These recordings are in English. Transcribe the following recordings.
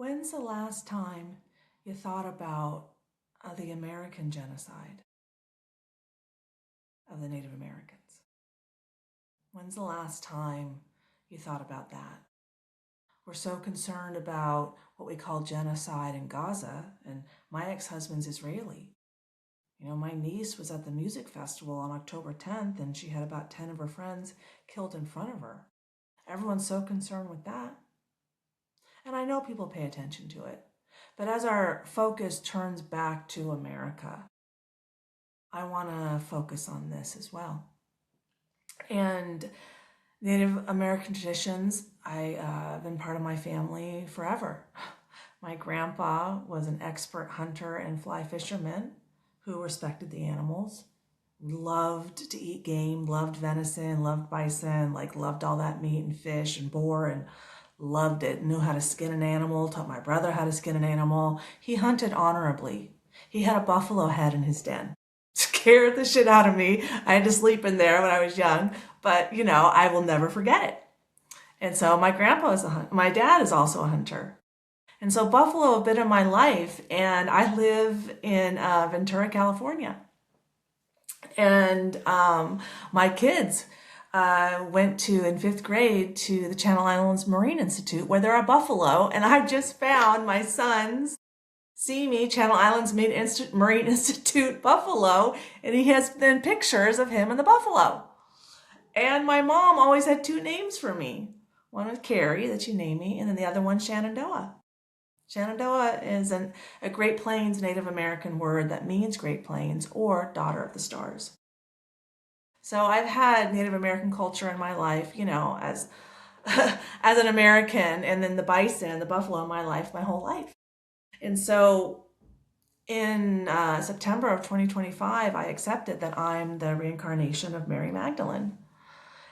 When's the last time you thought about the American genocide of the Native Americans? When's the last time you thought about that? We're so concerned about what we call genocide in Gaza, and my ex-husband's Israeli. You know, my niece was at the music festival on October 10th, and she had about 10 of her friends killed in front of her. Everyone's so concerned with that. And I know people pay attention to it. But as our focus turns back to America, I want to focus on this as well. And Native American traditions, I've been part of my family forever. My grandpa was an expert hunter and fly fisherman who respected the animals, loved to eat game, loved venison, loved bison, loved all that meat and fish and boar, and loved it, knew how to skin an animal, taught my brother how to skin an animal. He hunted honorably. He had a buffalo head in his den. Scared the shit out of me. I had to sleep in there when I was young, but I will never forget it. And so my grandpa is a hunter. My dad is also a hunter. And so buffalo have been in my life, and I live in Ventura, California. And my kids went in 5th grade to the Channel Islands Marine Institute where there are buffalo. And I just found my son's Channel Islands Marine Institute buffalo. And he has then pictures of him and the buffalo. And my mom always had 2 names for me. One was Kerry, that you named me, and then the other one Shenandoah. Shenandoah is a Great Plains Native American word that means Great Plains or daughter of the stars. So I've had Native American culture in my life, as as an American, and then the bison, the buffalo in my life, my whole life. And so in September of 2025, I accepted that I'm the reincarnation of Mary Magdalene.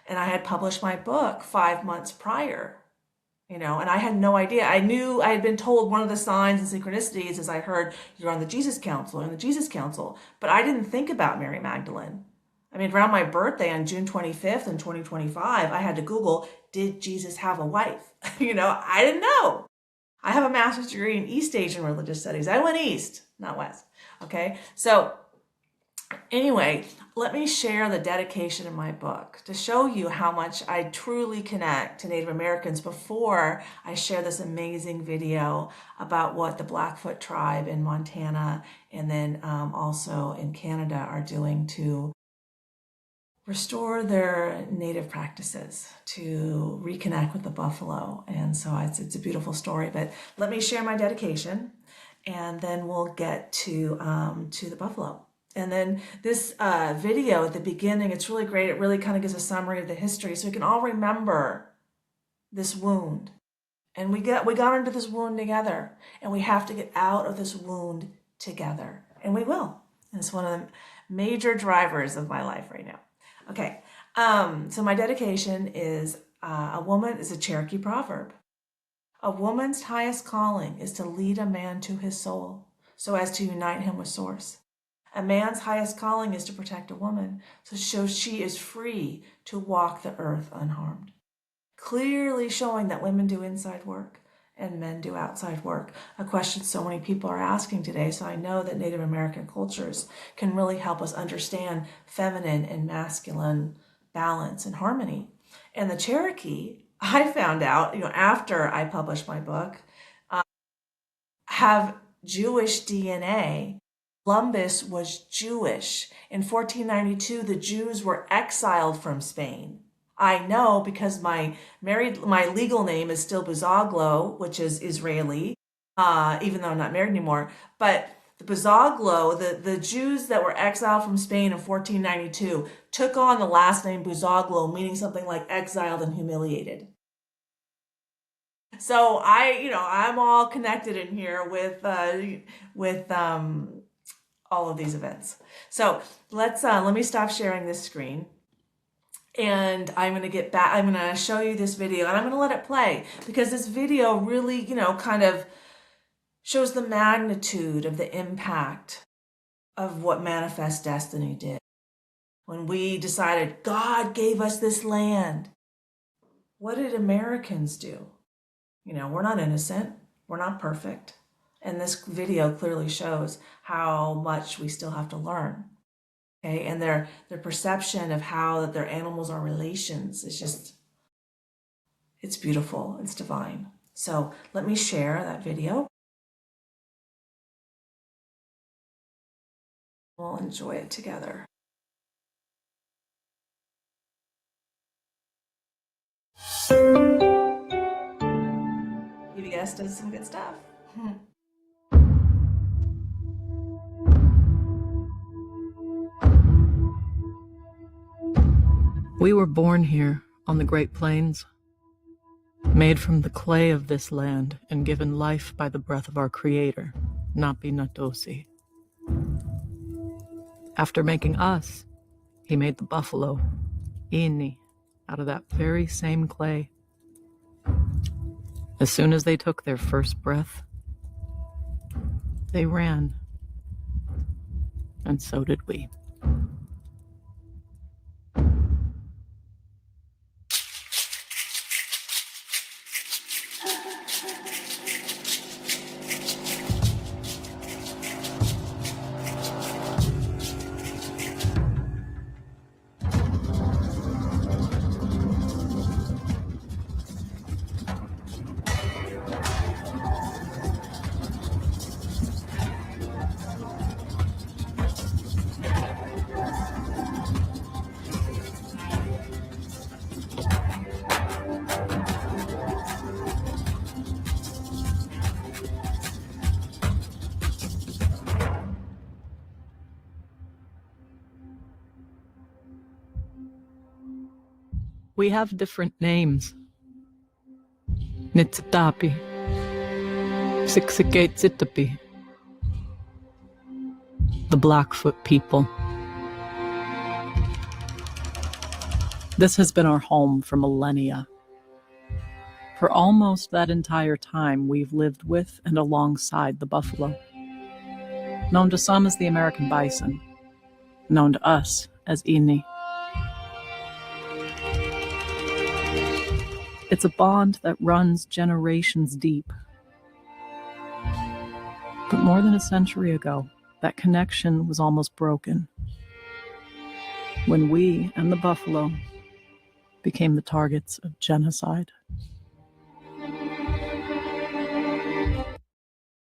And I had published my book 5 months prior, and I had no idea. I knew I had been told one of the signs and synchronicities is I heard you're on the Jesus Council, but I didn't think about Mary Magdalene. I mean, around my birthday on June 25th in 2025, I had to Google, did Jesus have a wife? I didn't know. I have a master's degree in East Asian religious studies. I went East, not West. Okay. So anyway, let me share the dedication in my book to show you how much I truly connect to Native Americans before I share this amazing video about what the Blackfoot tribe in Montana and then also in Canada are doing to restore their native practices, to reconnect with the buffalo. And so it's a beautiful story, but let me share my dedication and then we'll get to the buffalo. And then this video at the beginning, it's really great. It really kind of gives a summary of the history so we can all remember this wound. And we got into this wound together, and we have to get out of this wound together. And we will. And it's one of the major drivers of my life right now. Okay, so my dedication is a woman is a Cherokee proverb. A woman's highest calling is to lead a man to his soul so as to unite him with source. A man's highest calling is to protect a woman so she is free to walk the earth unharmed. Clearly showing that women do inside work and men do outside work. A question so many people are asking today, so I know that Native American cultures can really help us understand feminine and masculine balance and harmony. And the Cherokee, I found out, after I published my book, have Jewish DNA. Columbus was Jewish. In 1492, the Jews were exiled from Spain. I know because my legal name is still Buzoglo, which is Israeli, even though I'm not married anymore. But the Buzoglo, the Jews that were exiled from Spain in 1492, took on the last name Buzoglo, meaning something like exiled and humiliated. So I'm all connected in here with all of these events. So let me stop sharing this screen. And I'm going to get back, I'm going to show you this video and I'm going to let it play because this video really, kind of shows the magnitude of the impact of what Manifest Destiny did. When we decided God gave us this land, what did Americans do? We're not innocent. We're not perfect. And this video clearly shows how much we still have to learn. Okay, and their perception of how that their animals are relations is just, it's beautiful, it's divine. So let me share that video. We'll enjoy it together. EBS does some good stuff. We were born here on the Great Plains, made from the clay of this land and given life by the breath of our Creator, Napi Natosi. After making us, he made the buffalo, Ini, out of that very same clay. As soon as they took their first breath, they ran, and so did we. We have different names. Nitsitapi, Siksikaitsitapi, the Blackfoot people. This has been our home for millennia. For almost that entire time, we've lived with and alongside the buffalo. Known to some as the American bison, known to us as Ini. It's a bond that runs generations deep. But more than a century ago, that connection was almost broken when we and the buffalo became the targets of genocide.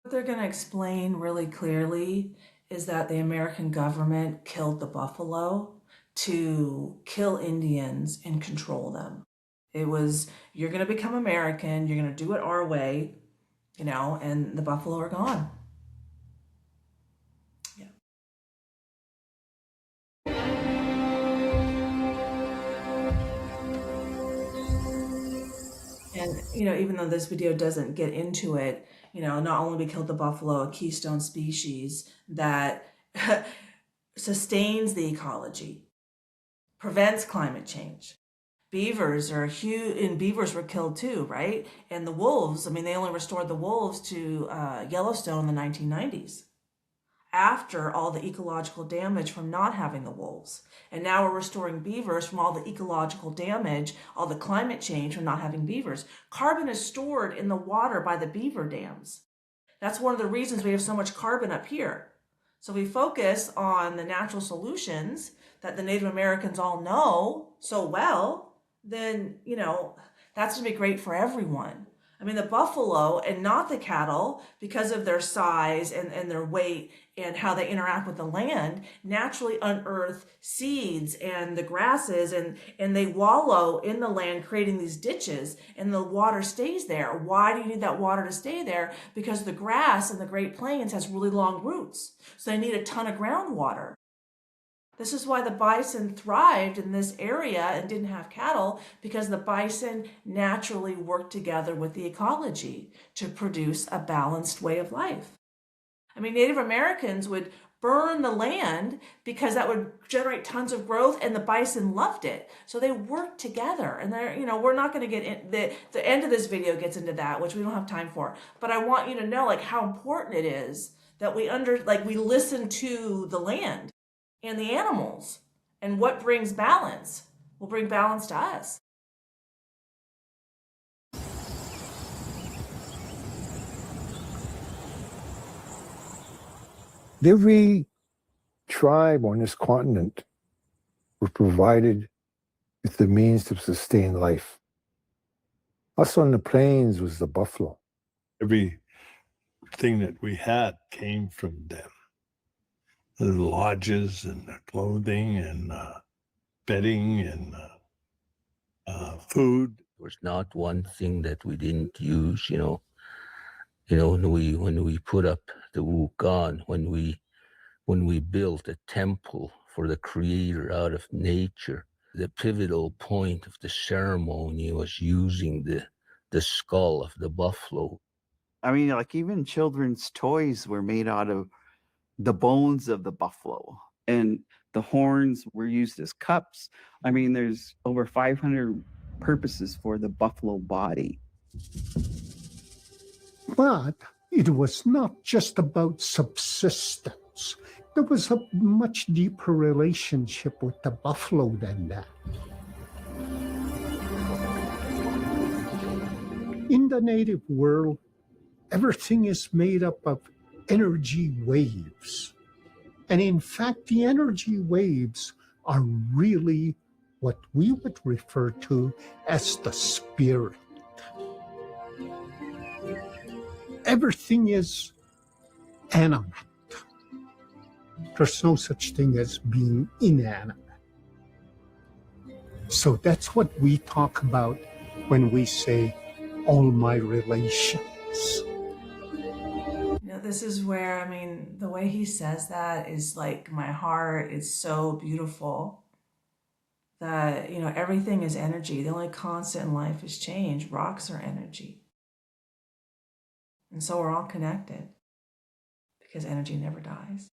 What they're going to explain really clearly is that the American government killed the buffalo to kill Indians and control them. It was, you're going to become American, you're going to do it our way, you know, and the buffalo are gone. Yeah. And, you know, even though this video doesn't get into it, you know, not only we killed the buffalo, a keystone species that sustains the ecology, prevents climate change. Beavers are huge, and beavers were killed too, right? And the wolves, I mean, they only restored the wolves to Yellowstone in the 1990s after all the ecological damage from not having the wolves. And now we're restoring beavers from all the ecological damage, all the climate change from not having beavers. Carbon is stored in the water by the beaver dams. That's one of the reasons we have so much carbon up here. So we focus on the natural solutions that the Native Americans all know so well, then, you know, that's going to be great for everyone. I mean, the buffalo and not the cattle, because of their size and their weight and how they interact with the land, naturally unearth seeds and the grasses, and they wallow in the land, creating these ditches, and the water stays there. Why do you need that water to stay there? Because the grass in the Great Plains has really long roots, so they need a ton of groundwater. This is why the bison thrived in this area and didn't have cattle, because the bison naturally worked together with the ecology to produce a balanced way of life. I mean, Native Americans would burn the land because that would generate tons of growth, and the bison loved it. So they worked together, and they're, you know, we're not going to get in, the end of this video gets into that, which we don't have time for. But I want you to know, like, how important it is that we listen to the land and the animals, and what brings balance will bring balance to us. Every tribe on this continent were provided with the means to sustain life. Us on the plains was the buffalo. Everything that we had came from them. The lodges and the clothing and bedding and food. There was not one thing that we didn't use, when we put up the Wukan, when we built a temple for the creator out of nature, the pivotal point of the ceremony was using the skull of the buffalo. I mean, like even children's toys were made out of the bones of the buffalo, and the horns were used as cups. I mean, there's over 500 purposes for the buffalo body. But it was not just about subsistence. There was a much deeper relationship with the buffalo than that. In the native world, everything is made up of energy waves. And in fact, the energy waves are really what we would refer to as the spirit. Everything is animate. There's no such thing as being inanimate. So that's what we talk about when we say all my relations. This is where, the way he says that is like, my heart is so beautiful that, everything is energy. The only constant in life is change. Rocks are energy. And so we're all connected because energy never dies.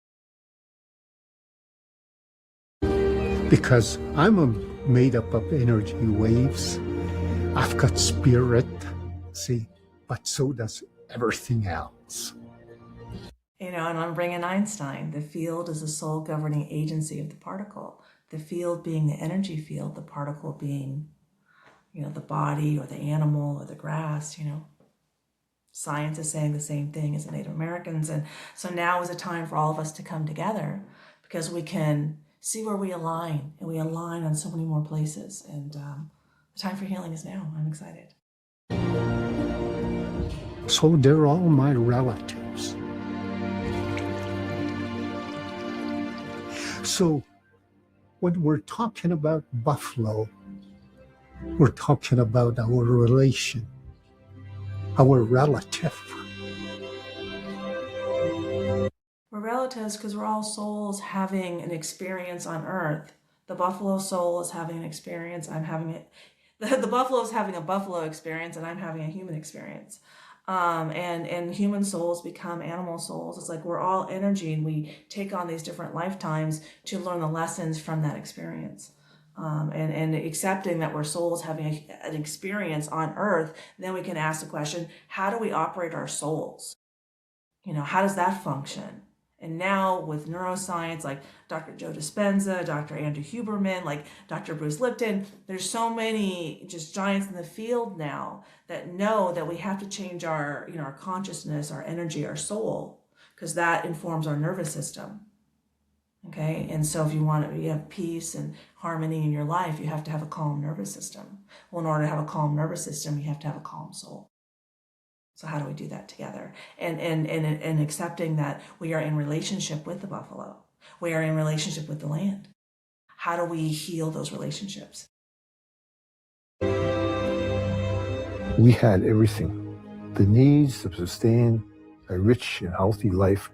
Because I'm made up of energy waves. I've got spirit, see, but so does everything else. And I'm bringing Einstein. The field is the sole governing agency of the particle. The field being the energy field, the particle being, the body or the animal or the grass, Science is saying the same thing as the Native Americans. And so now is a time for all of us to come together because we can see where we align, and we align on so many more places. And the time for healing is now. I'm excited. So they're all my relatives. So when we're talking about buffalo, we're talking about our relation, our relative. We're relatives because we're all souls having an experience on Earth. The buffalo soul is having an experience. I'm having it. The buffalo is having a buffalo experience, and I'm having a human experience. And human souls become animal souls. It's like we're all energy, and we take on these different lifetimes to learn the lessons from that experience. And accepting that we're souls having an experience on Earth, then we can ask the question, how do we operate our souls? How does that function? And now with neuroscience, like Dr. Joe Dispenza, Dr. Andrew Huberman, like Dr. Bruce Lipton, there's so many just giants in the field now that know that we have to change our, our consciousness, our energy, our soul, because that informs our nervous system. Okay, and so if you have peace and harmony in your life, you have to have a calm nervous system. Well, in order to have a calm nervous system, you have to have a calm soul. So how do we do that together? And accepting that we are in relationship with the buffalo. We are in relationship with the land. How do we heal those relationships? We had everything. The needs to sustain a rich and healthy life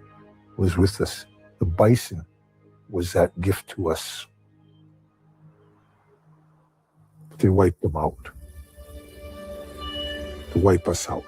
was with us. The bison was that gift to us. They wiped them out. To wipe us out.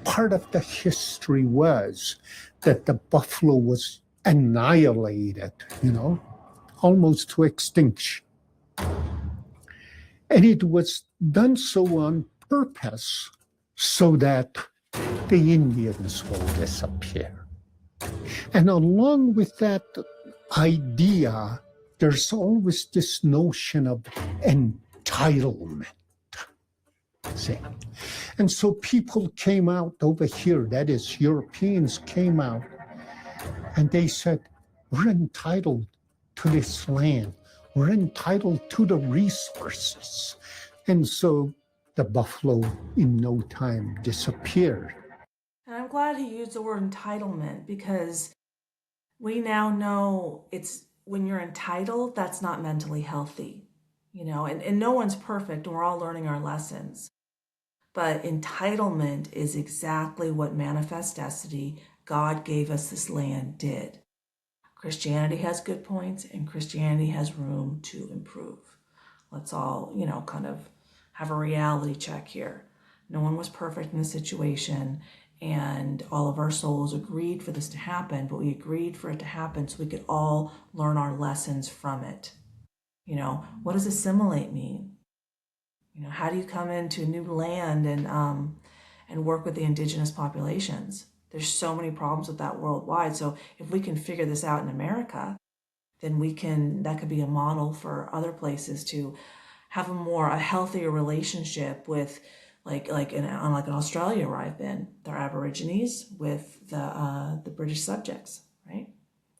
Part of the history was that the buffalo was annihilated, almost to extinction. And it was done so on purpose so that the Indians will disappear. And along with that idea, there's always this notion of entitlement. See? And so people came out over here, that is, Europeans came out, and they said, we're entitled to this land. We're entitled to the resources. And so the buffalo in no time disappeared. And I'm glad he used the word entitlement, because we now know it's when you're entitled, that's not mentally healthy, and no one's perfect, and we're all learning our lessons. But entitlement is exactly what manifest destiny, God gave us this land, did. Christianity has good points, and Christianity has room to improve. Let's all, kind of have a reality check here. No one was perfect in the situation, and all of our souls agreed for this to happen, but we agreed for it to happen so we could all learn our lessons from it. What does assimilate mean? How do you come into a new land and work with the indigenous populations? There's so many problems with that worldwide. So if we can figure this out in America, then that could be a model for other places to have a healthier relationship with, like in Australia where I've been, their Aborigines with the British subjects, right?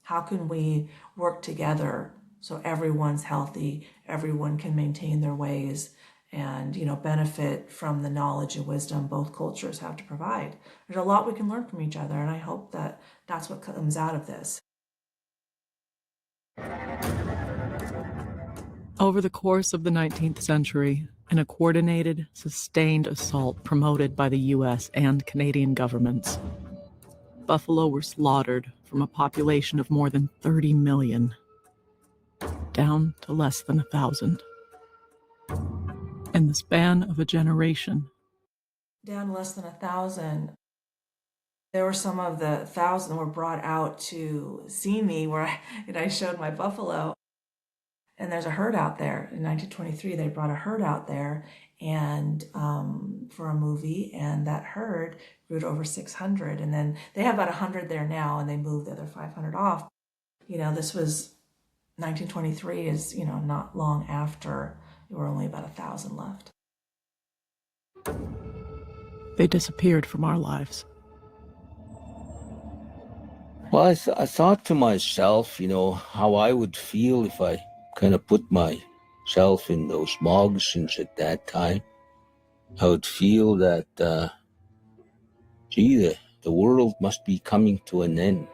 How can we work together so everyone's healthy, everyone can maintain their ways, and benefit from the knowledge and wisdom both cultures have to provide? There's a lot we can learn from each other, and I hope that that's what comes out of this. Over the course of the 19th century, in a coordinated, sustained assault promoted by the US and Canadian governments, buffalo were slaughtered from a population of more than 30 million, down to less than 1,000. In the span of a generation. Down to less than 1,000. There were some of the 1,000 that were brought out to see me where I showed my buffalo. And there's a herd out there. In 1923, they brought a herd out there and for a movie, and that herd grew to over 600. And then they have about 100 there now, and they moved the other 500 off. This was 1923 is, not long after there were only about 1,000 left. They disappeared from our lives. Well, I thought to myself, how I would feel if I kind of put myself in those moccasins at that time. I would feel that, the world must be coming to an end.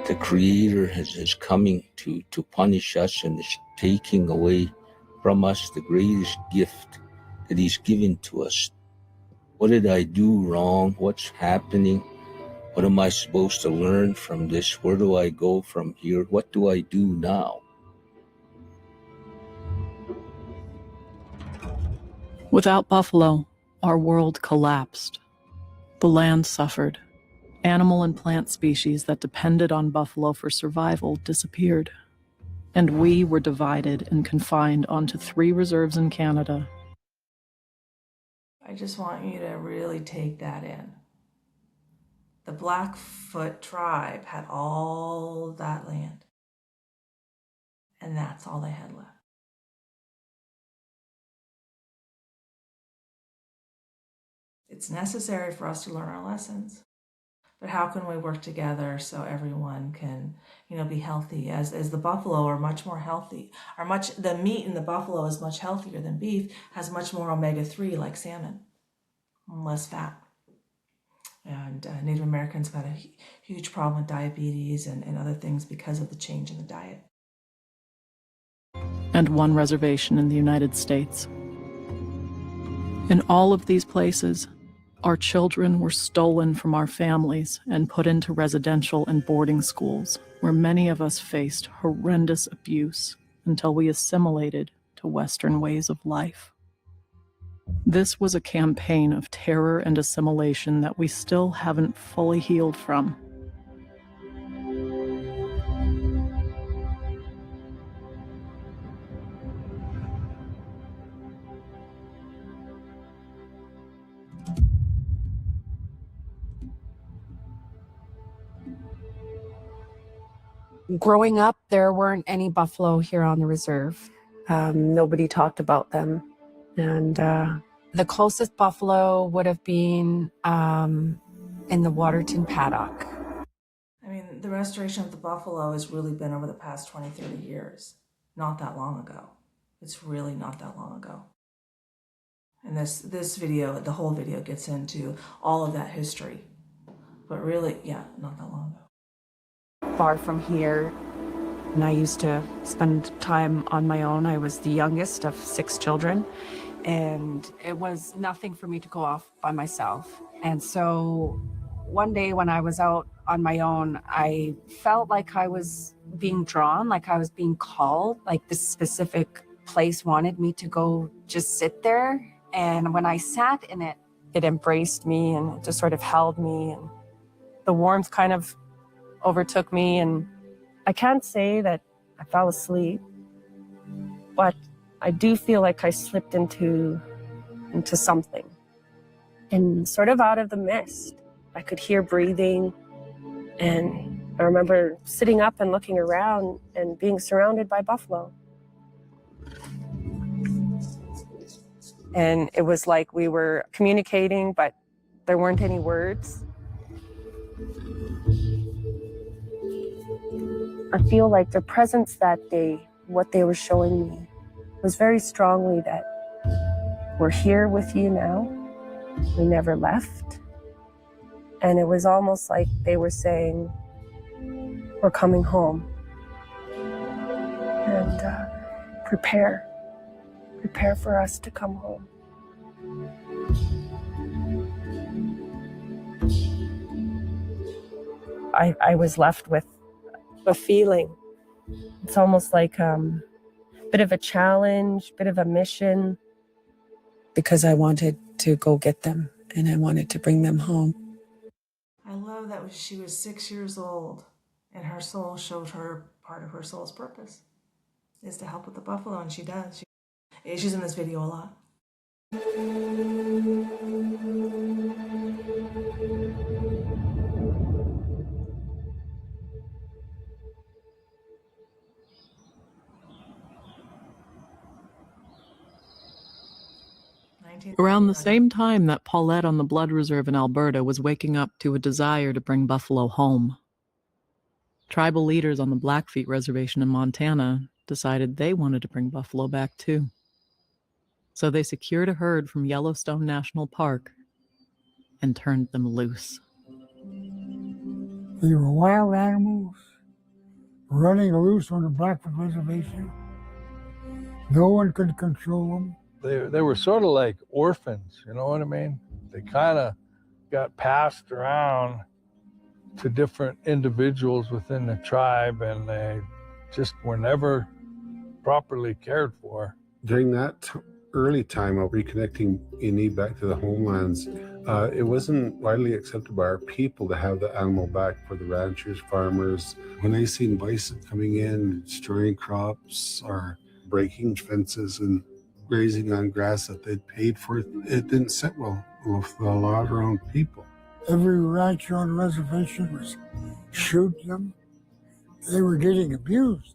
The Creator is coming to punish us and is taking away from us the greatest gift that He's given to us. What did I do wrong? What's happening? What am I supposed to learn from this? Where do I go from here? What do I do now? Without buffalo, our world collapsed. The land suffered. Animal and plant species that depended on buffalo for survival disappeared. And we were divided and confined onto 3 reserves in Canada. I just want you to really take that in. The Blackfoot tribe had all that land, and that's all they had left. It's necessary for us to learn our lessons, but how can we work together so everyone can, be healthy? As the buffalo are much more healthy, the meat in the buffalo is much healthier than beef, has much more omega-3 like salmon, and less fat. And Native Americans have had a huge problem with diabetes and other things because of the change in the diet. And 1 reservation in the United States. In all of these places, our children were stolen from our families and put into residential and boarding schools, where many of us faced horrendous abuse until we assimilated to Western ways of life. This was a campaign of terror and assimilation that we still haven't fully healed from. Growing up, there weren't any buffalo here on the reserve. Nobody talked about them. And the closest buffalo would have been in the Waterton paddock. I mean, the restoration of the buffalo has really been over the past 20, 30 years. Not that long ago. It's really not that long ago. And this video, the whole video gets into all of that history. But really, yeah, not that long ago. Far from here, and I used to spend time on my own. I was the youngest of 6 children, and it was nothing for me to go off by myself. And so one day when I was out on my own, I felt like I was being drawn, like I was being called, like this specific place wanted me to go just sit there. And when I sat in it, it embraced me and it just sort of held me, and the warmth kind of overtook me. And I can't say that I fell asleep, but I do feel like I slipped into something. And sort of out of the mist, I could hear breathing. And I remember sitting up and looking around and being surrounded by buffalo. And it was like we were communicating, but there weren't any words. I feel like their presence that day, what they were showing me, was very strongly that we're here with you now. We never left. And it was almost like they were saying, we're coming home. And prepare for us to come home. I was left with a feeling. It's almost like a bit of a challenge, bit of a mission, because I wanted to go get them and I wanted to bring them home. I love that she was 6 years old and her soul showed her part of her soul's purpose is to help with the buffalo, and she does. She's in this video a lot. Around the same time that Paulette on the Blood Reserve in Alberta was waking up to a desire to bring buffalo home, tribal leaders on the Blackfeet Reservation in Montana decided they wanted to bring buffalo back too. So they secured a herd from Yellowstone National Park and turned them loose. They were wild animals running loose on the Blackfoot Reservation. No one could control them. They were sort of like orphans, you know what I mean? They kind of got passed around to different individuals within the tribe, and they just were never properly cared for. During that early time of reconnecting Inuit back to the homelands, it wasn't widely accepted by our people to have the animal back for the ranchers, farmers. When they seen bison coming in, destroying crops or breaking fences and grazing on grass that they'd paid for, it didn't sit well with a lot of our own people. Every rancher on the reservation was shooting them. They were getting abused.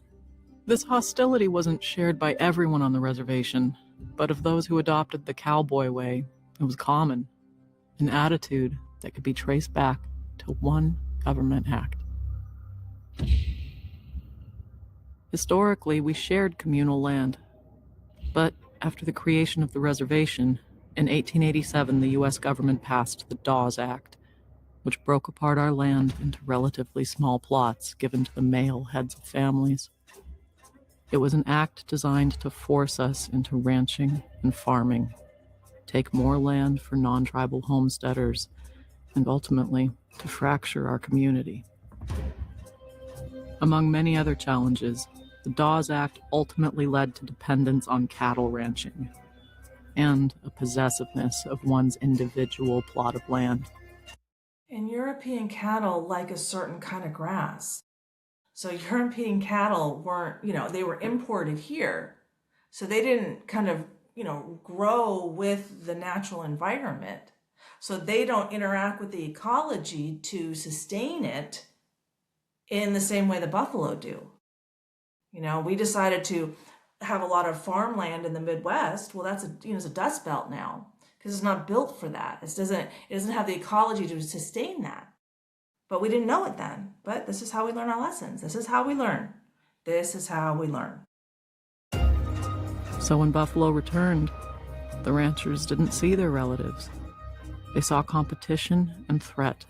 This hostility wasn't shared by everyone on the reservation, but of those who adopted the cowboy way, it was common, an attitude that could be traced back to one government act. Historically, we shared communal land, but after the creation of the reservation, in 1887, the U.S. government passed the Dawes Act, which broke apart our land into relatively small plots given to the male heads of families. It was an act designed to force us into ranching and farming, take more land for non-tribal homesteaders, and ultimately to fracture our community. Among many other challenges, the Dawes Act ultimately led to dependence on cattle ranching and a possessiveness of one's individual plot of land. And European cattle like a certain kind of grass. So European cattle weren't, they were imported here. So they didn't kind of, grow with the natural environment. So they don't interact with the ecology to sustain it. in the same way the buffalo do. You know, we decided to have a lot of farmland in the Midwest. Well, that's it's a dust belt now because it's not built for that. It doesn't have the ecology to sustain that. But we didn't know it then. But this is how we learn our lessons. This is how we learn. This is how we learn. So when buffalo returned, the ranchers didn't see their relatives. They saw competition and threat.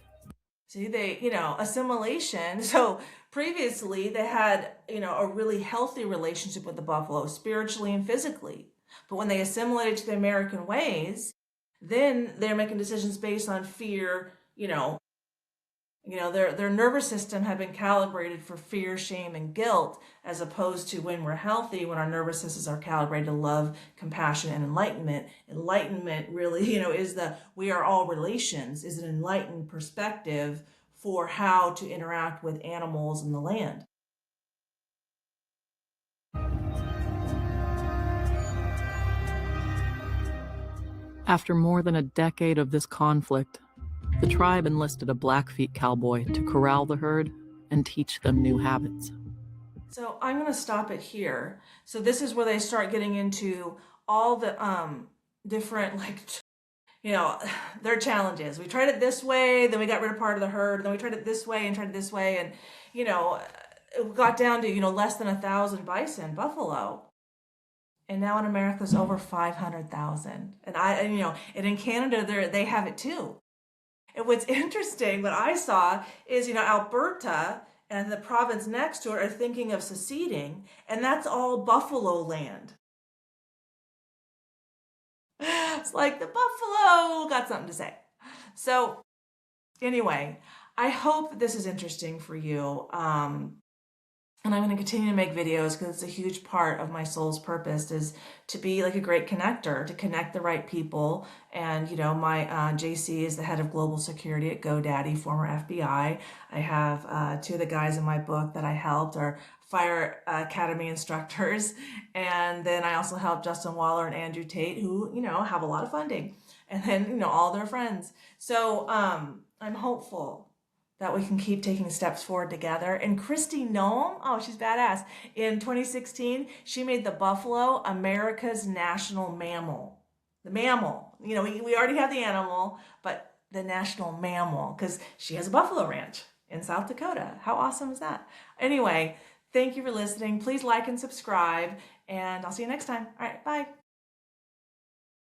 See, assimilation. So previously they had, a really healthy relationship with the buffalo, spiritually and physically. But when they assimilated to the American ways, then they're making decisions based on fear, their nervous system had been calibrated for fear, shame, and guilt, as opposed to when we're healthy, when our nervous systems are calibrated to love, compassion, and enlightenment. Enlightenment really, is we are all relations, is an enlightened perspective for how to interact with animals and the land. After more than a decade of this conflict, the tribe enlisted a Blackfeet cowboy to corral the herd and teach them new habits. So I'm going to stop it here. So this is where they start getting into all the different, their challenges. We tried it this way, then we got rid of part of the herd, then we tried it this way and tried it this way. And, it got down to, less than 1,000 bison, buffalo. And now in America, there's over 500,000. And in Canada, they have it too. And what's interesting, what I saw is, Alberta and the province next to it are thinking of seceding, and that's all buffalo land. It's like the buffalo got something to say. So anyway, I hope this is interesting for you. And I'm going to continue to make videos because it's a huge part of my soul's purpose, is to be like a great connector, to connect the right people. And, my JC is the head of global security at GoDaddy, former FBI. I have 2 of the guys in my book that I helped are fire academy instructors. And then I also help Justin Waller and Andrew Tate, who, have a lot of funding. And then, all their friends. So I'm hopeful that we can keep taking steps forward together. And Christy Noem, oh, she's badass. In 2016, she made the buffalo America's national mammal. The mammal. We already have the animal, but the national mammal, because she has a buffalo ranch in South Dakota. How awesome is that? Anyway, thank you for listening. Please like and subscribe, and I'll see you next time. All right, bye.